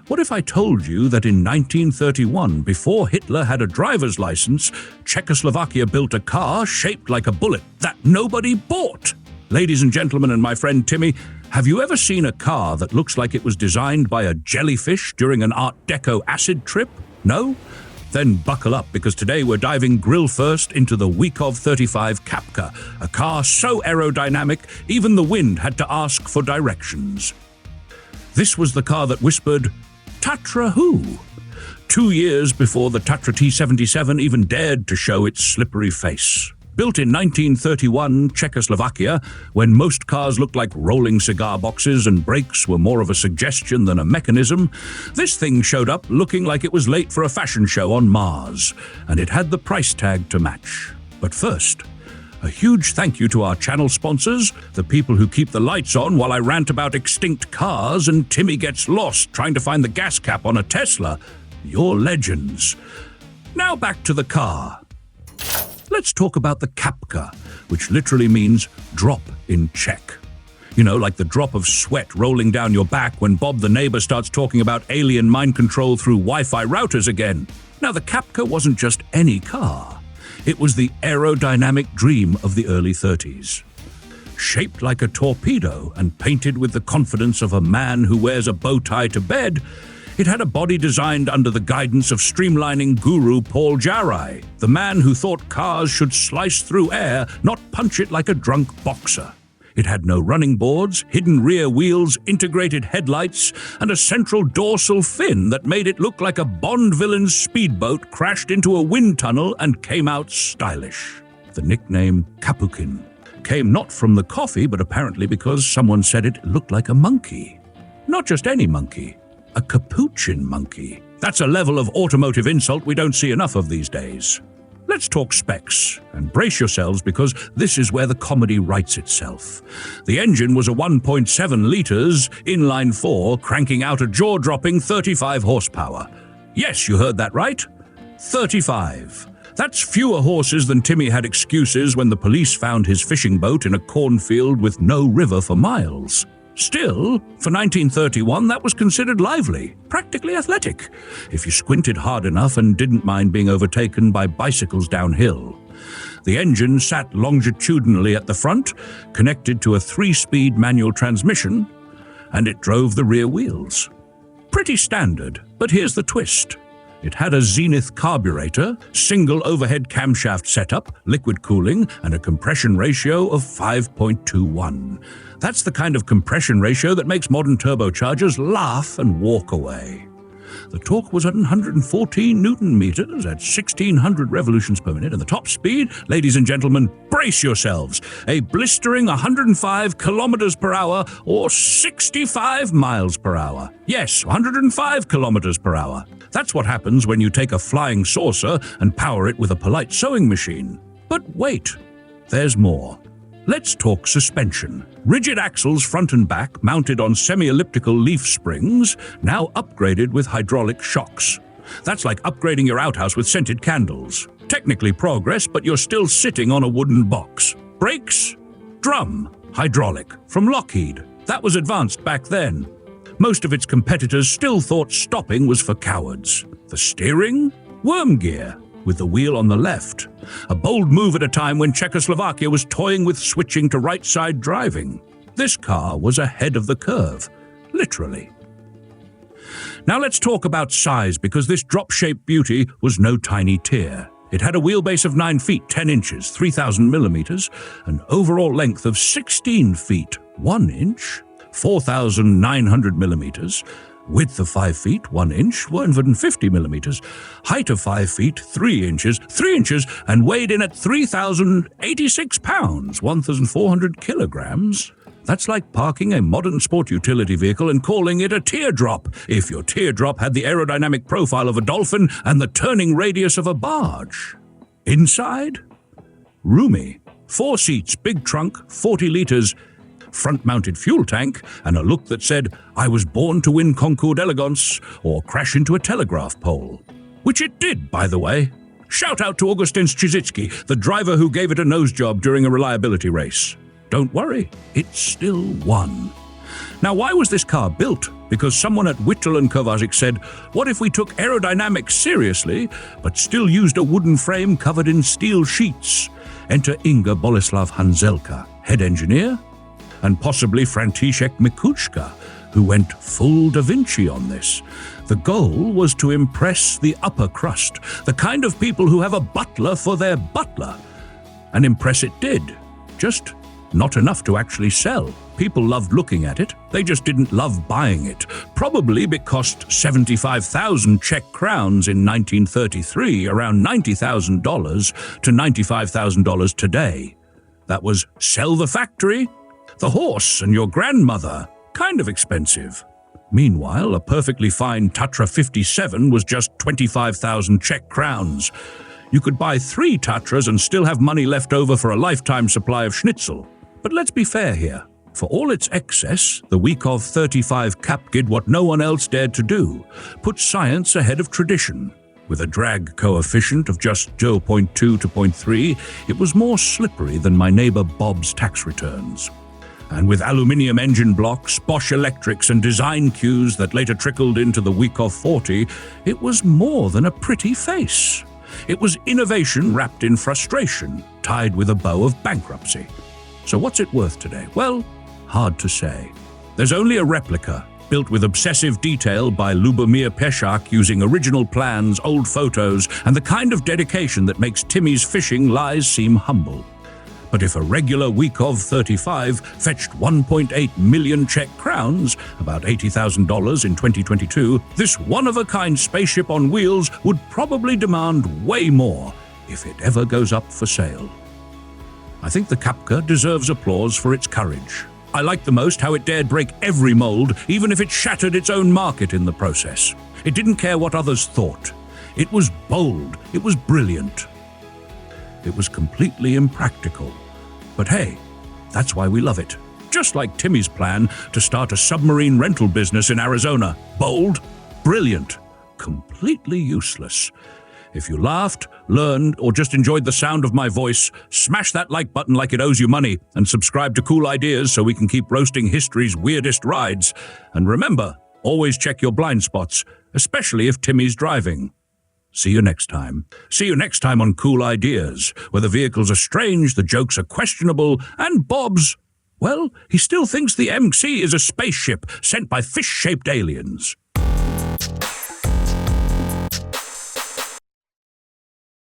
What if I told you that in 1931, before Hitler had a driver's license, Czechoslovakia built a car shaped like a bullet that nobody bought? Ladies and gentlemen, and my friend Timmy, have you ever seen a car that looks like it was designed by a jellyfish during an Art Deco acid trip? No? Then buckle up, because today we're diving grill first into the Wikov 35 Kapka, a car so aerodynamic even the wind had to ask for directions. This was the car that whispered, "Tatra who?" 2 years before the Tatra T77 even dared to show its slippery face. Built in 1931 Czechoslovakia, when most cars looked like rolling cigar boxes and brakes were more of a suggestion than a mechanism, this thing showed up looking like it was late for a fashion show on Mars, and it had the price tag to match. But first, a huge thank you to our channel sponsors, the people who keep the lights on while I rant about extinct cars and Timmy gets lost trying to find the gas cap on a Tesla. You're legends. Now back to the car. Let's talk about the Kapka, which literally means drop in Czech. You know, like the drop of sweat rolling down your back when Bob the neighbor starts talking about alien mind control through Wi-Fi routers again. Now, the Kapka wasn't just any car. It was the aerodynamic dream of the early 30s. Shaped like a torpedo and painted with the confidence of a man who wears a bow tie to bed, it had a body designed under the guidance of streamlining guru Paul Jaray, the man who thought cars should slice through air, not punch it like a drunk boxer. It had no running boards, hidden rear wheels, integrated headlights, and a central dorsal fin that made it look like a Bond villain's speedboat crashed into a wind tunnel and came out stylish. The nickname Capuchin came not from the coffee, but apparently because someone said it looked like a monkey. Not just any monkey, a capuchin monkey. That's a level of automotive insult we don't see enough of these days. Let's talk specs, and brace yourselves because this is where the comedy writes itself. The engine was a 1.7 litres inline-4, cranking out a jaw-dropping 35 horsepower. Yes, you heard that right. 35. That's fewer horses than Timmy had excuses when the police found his fishing boat in a cornfield with no river for miles. Still, for 1931, that was considered lively, practically athletic, if you squinted hard enough and didn't mind being overtaken by bicycles downhill. The engine sat longitudinally at the front, connected to a 3-speed manual transmission, and it drove the rear wheels. Pretty standard, but here's the twist. It had a Zenith carburetor, single overhead camshaft setup, liquid cooling, and a compression ratio of 5.21. That's the kind of compression ratio that makes modern turbochargers laugh and walk away. The torque was at 114 Newton meters at 1,600 revolutions per minute, and the top speed, ladies and gentlemen, brace yourselves, a blistering 105 kilometers per hour or 65 miles per hour. Yes, 105 kilometers per hour. That's what happens when you take a flying saucer and power it with a polite sewing machine. But wait, there's more. Let's talk suspension. Rigid axles front and back mounted on semi-elliptical leaf springs, now upgraded with hydraulic shocks. That's like upgrading your outhouse with scented candles. Technically progress, but you're still sitting on a wooden box. Brakes? Drum. Hydraulic. From Lockheed. That was advanced back then. Most of its competitors still thought stopping was for cowards. The steering? Worm gear, with the wheel on the left. A bold move at a time when Czechoslovakia was toying with switching to right-side driving. This car was ahead of the curve, literally. Now let's talk about size, because this drop-shaped beauty was no tiny tear. It had a wheelbase of 9 feet, 10 inches, 3,000 millimeters, an overall length of 16 feet, 1 inch, 4,900 millimeters, width of 5 feet, 1 inch, 150 millimeters, height of 5 feet, 3 inches, and weighed in at 3,086 pounds, 1,400 kilograms. That's like parking a modern sport utility vehicle and calling it a teardrop, if your teardrop had the aerodynamic profile of a dolphin and the turning radius of a barge. Inside? Roomy. 4 seats, big trunk, 40 liters, front-mounted fuel tank, and a look that said, "I was born to win Concours d'Elegance," or crash into a telegraph pole. Which it did, by the way. Shout out to Augustin Strzicki, the driver who gave it a nose job during a reliability race. Don't worry, it still won. Now, why was this car built? Because someone at Whittle and Kovacic said, what if we took aerodynamics seriously, but still used a wooden frame covered in steel sheets? Enter Inga Boleslav Hanzelka, head engineer, and possibly František Mikučka, who went full Da Vinci on this. The goal was to impress the upper crust, the kind of people who have a butler for their butler. And impress it did, just not enough to actually sell. People loved looking at it, they just didn't love buying it. Probably it cost 75,000 Czech crowns in 1933, around $90,000 to $95,000 today. That was sell the factory, the horse and your grandmother, kind of expensive. Meanwhile, a perfectly fine Tatra 57 was just 25,000 Czech crowns. You could buy 3 Tatras and still have money left over for a lifetime supply of schnitzel. But let's be fair here. For all its excess, the Wikov 35 Kapka did what no one else dared to do, put science ahead of tradition. With a drag coefficient of just 0.2 to 0.3, it was more slippery than my neighbor Bob's tax returns. And with aluminium engine blocks, Bosch electrics and design cues that later trickled into the Wikov 40, it was more than a pretty face. It was innovation wrapped in frustration, tied with a bow of bankruptcy. So what's it worth today? Well, hard to say. There's only a replica, built with obsessive detail by Lubomir Peshak using original plans, old photos, and the kind of dedication that makes Timmy's fishing lies seem humble. But if a regular Wikov 35 fetched 1.8 million Czech crowns, about $80,000 in 2022, this one-of-a-kind spaceship on wheels would probably demand way more if it ever goes up for sale. I think the Kapka deserves applause for its courage. I like the most how it dared break every mold, even if it shattered its own market in the process. It didn't care what others thought. It was bold. It was brilliant. It was completely impractical. But hey, that's why we love it. Just like Timmy's plan to start a submarine rental business in Arizona. Bold, brilliant, completely useless. If you laughed, learned, or just enjoyed the sound of my voice, smash that like button like it owes you money and subscribe to Cool Ideas so we can keep roasting history's weirdest rides. And remember, always check your blind spots, especially if Timmy's driving. See you next time. See you next time on Cool Ideas, where the vehicles are strange, the jokes are questionable, and Bob's, well, he still thinks the MC is a spaceship sent by fish-shaped aliens.